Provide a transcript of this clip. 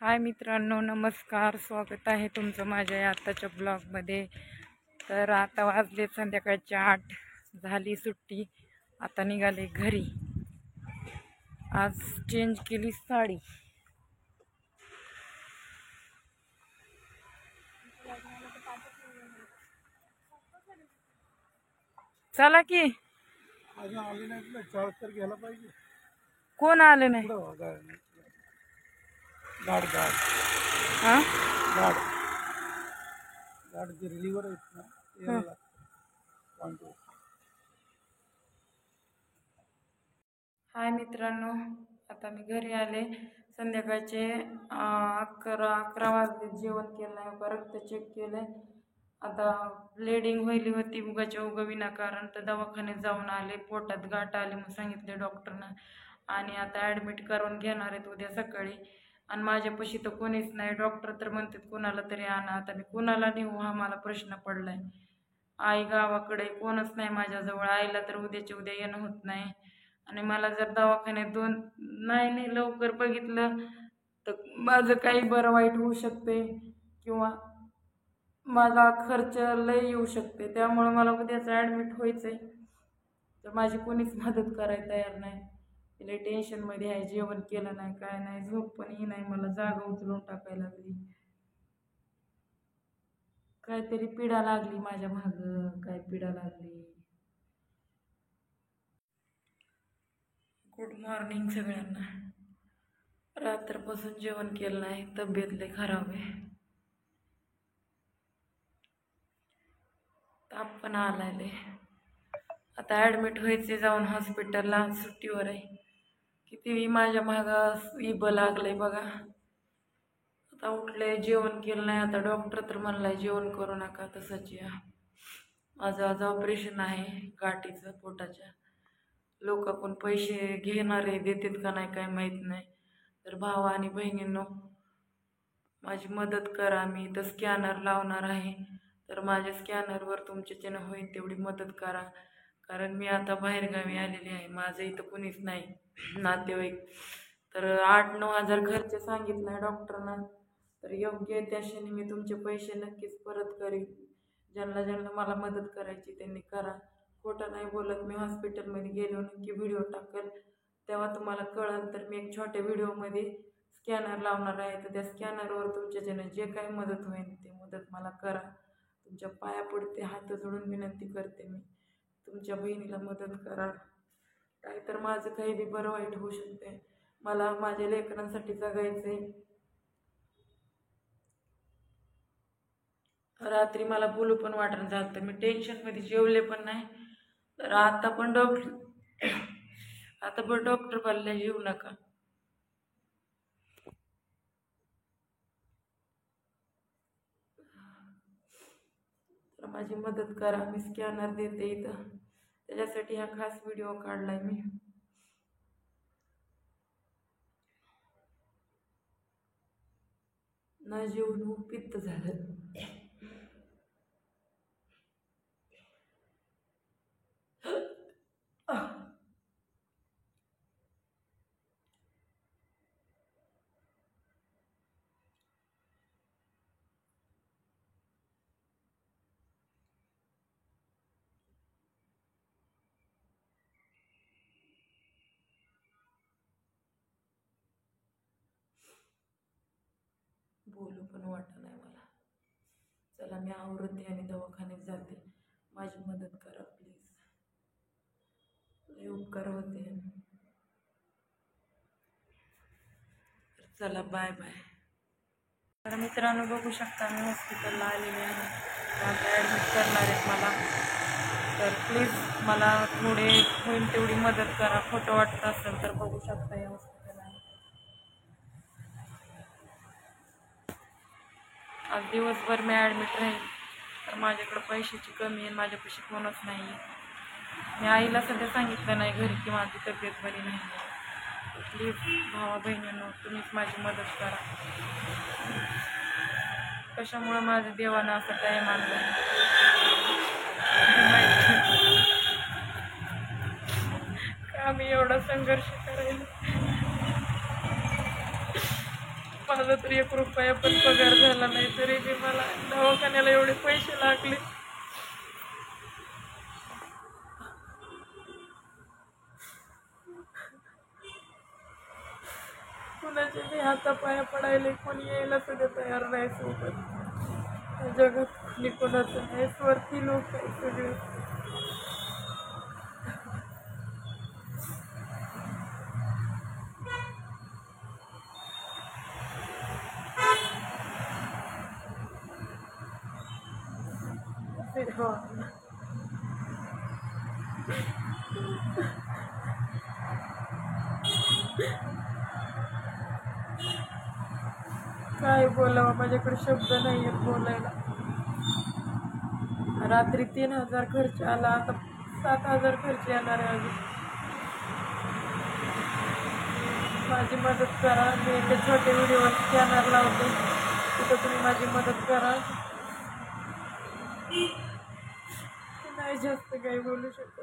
हाय मित्रांनो, नमस्कार. स्वागत आहे तुमचं माझ्या या आत्ताच्या ब्लॉगमध्ये. तर आता वाजले संध्याकाळचे 8, झाली सुट्टी. आता निघाले घरी. आज चेंज केली साडी. चला की. आले नाहीत ना, चार तर घ्यायला पाहिजे. कोण आलं नाही? गाड गाड हा गाड गाड जे रिलीवर आहेत ना ते यायला लागतं पॉईंटवर. हाय मित्रांनो, आता मी घरी आले. संध्याकाळचे 11 वाजले. जेवण केलं नाही, रक्त चेक केलं. आता ब्लिडिंग व्हायली होती उगाच्या उगा विनाकारण, तर दवाखान्यात जाऊन आले. पोटात गाठ आली म्हणून सांगितले डॉक्टरनं, आणि आता ॲडमिट करून घेणार आहेत उद्या सकाळी. आणि माझ्यापाशी तर कोणीच नाही. डॉक्टर तर म्हणतात कोणाला तरी आणा. आता मी कोणाला नेऊ हा मला प्रश्न पडलाय. आई गावाकडे, कोणच नाही माझ्याजवळ. आईला तर उद्याच्या उद्या येणं होत नाही. आणि मला जर दवाखान्यात नाही लवकर बघितलं तर माझं काही बरं वाईट होऊ शकते, किंवा माझा खर्च लय येऊ शकते. त्यामुळे मला उद्याच ॲडमिट व्हायचं आहे. तर माझी कोणीच मदत करायला तयार नाही. लय टेन्शनमध्ये आहे. जेवण केलं नाही, काय नाही, झोप पण ही नाही. मला जागा उचलून टाकायला लागली. काहीतरी पिढा लागली माझ्या मागं, काय पिढा लागली. गुड मॉर्निंग सगळ्यांना. रात्रपासून जेवण केलं नाही, तब्येत लय खराब आहे. ताप पण आलाय. आता ॲडमिट व्हायचे, जाऊन हॉस्पिटलला. सुट्टीवर आहे. किती माझ्या मागं इब लागलंय बघा. आता उठले, जेवण केलं नाही. आता डॉक्टर तर म्हणलाय जेवण करू नका, तसंच या. माझं आज ऑपरेशन आहे गाठीचं, पोटाच्या. लोक पण पैसे घेणारे, देतात का नाही काय माहीत नाही. तर भावा आणि बहिणींनो, माझी मदत करा. मी इथं स्कॅनर लावणार आहे, तर माझ्या स्कॅनरवर तुमच्याच्यानं होईल तेवढी मदत करा. कारण मी आता बाहेरगावी आलेली आहे. माझं इथं कुणीच नाही नातेवाईक. तर 8-9 हजार खर्च सांगितला आहे डॉक्टरनं. तर योग्य त्या क्षणी मी तुमचे पैसे नक्कीच परत करीन. ज्यांना मला मदत करायची त्यांनी करा. खोटं नाही बोलत. मी हॉस्पिटलमध्ये गेलो नक्की व्हिडिओ टाकेल, तेव्हा तुम्हाला कळेल. तर मी एक छोट्या व्हिडिओमध्ये स्कॅनर लावणार आहे. तर त्या स्कॅनरवर तुमच्याच्यानं जे काही मदत होईल ते मदत मला करा. तुमच्या पाया पडते, हात जोडून विनंती करते मी. तुमच्या बहिणीला मदत करा. काय तर माझं काही बी बरं वाईट होऊ शकते. मला माझ्या लेकरांसाठी जगायचं आहे. रात्री मला बोलू पण वाटणं झालं, तर मी टेन्शनमध्ये जेवले पण नाही. तर आता पण डॉक्टर बोलले जेवू नका. तर माझी मदत करा. मी स्कॅनर देते इथं, त्याच्यासाठी हा खास व्हिडिओ काढलाय मी. न जेवून पित्त झालं. बोलू पण वाटत नाही मला. चला, मी आवरते आणि दवाखान्यात जाते. माझी मदत करा प्लीज. लय उपकार होते. चला, बाय बाय. तर मित्रांनो, बघू शकता मी हॉस्पिटलला आलेले आहे. आता ॲडमिट करणार आहेत मला. तर प्लीज मला थोडे होईल तेवढी मदत करा. खोटं वाटत असेल तर बघू शकता या हॉस्पिटल आहे. आज दिवसभर मी ॲडमिट राहील. तर माझ्याकडं पैशाची कमी आहे, माझ्यापाशी कोणच नाही आहे. मी आईला सध्या सांगितलं नाही घरी की माझी तब्येत बरी नाही आहे. प्लीज भावा बहिणींनो, तुम्हीच माझी मदत करा. कशामुळे माझ्या देवानं असं टाईम आणलं का मी एवढा संघर्ष करायला. मला माझा तर 1 रुपया पण पगार झाला नाही, तरी बी मला दवाखान्याला एवढे पैसे लागले. कुणाचे मी हातापाया पडायला कोणी यायला सुद्धा तयार नाही सोबत. या जगात कोणी कोणाचं नाही, स्वार्थी लोक आहे सगळे. हो. काय बोलावं, माझ्याकडे शब्द नाही आहेत बोलायला. रात्री 3,000 खर्च आला, आता 7,000 खर्च येणार आहे अजून. माझी मदत करा. मी ते छोटे व्हिडिओ स्कॅनर लावते, तिथं तुम्ही माझी मदत करा. नाही जास्त काही बोलू शकत.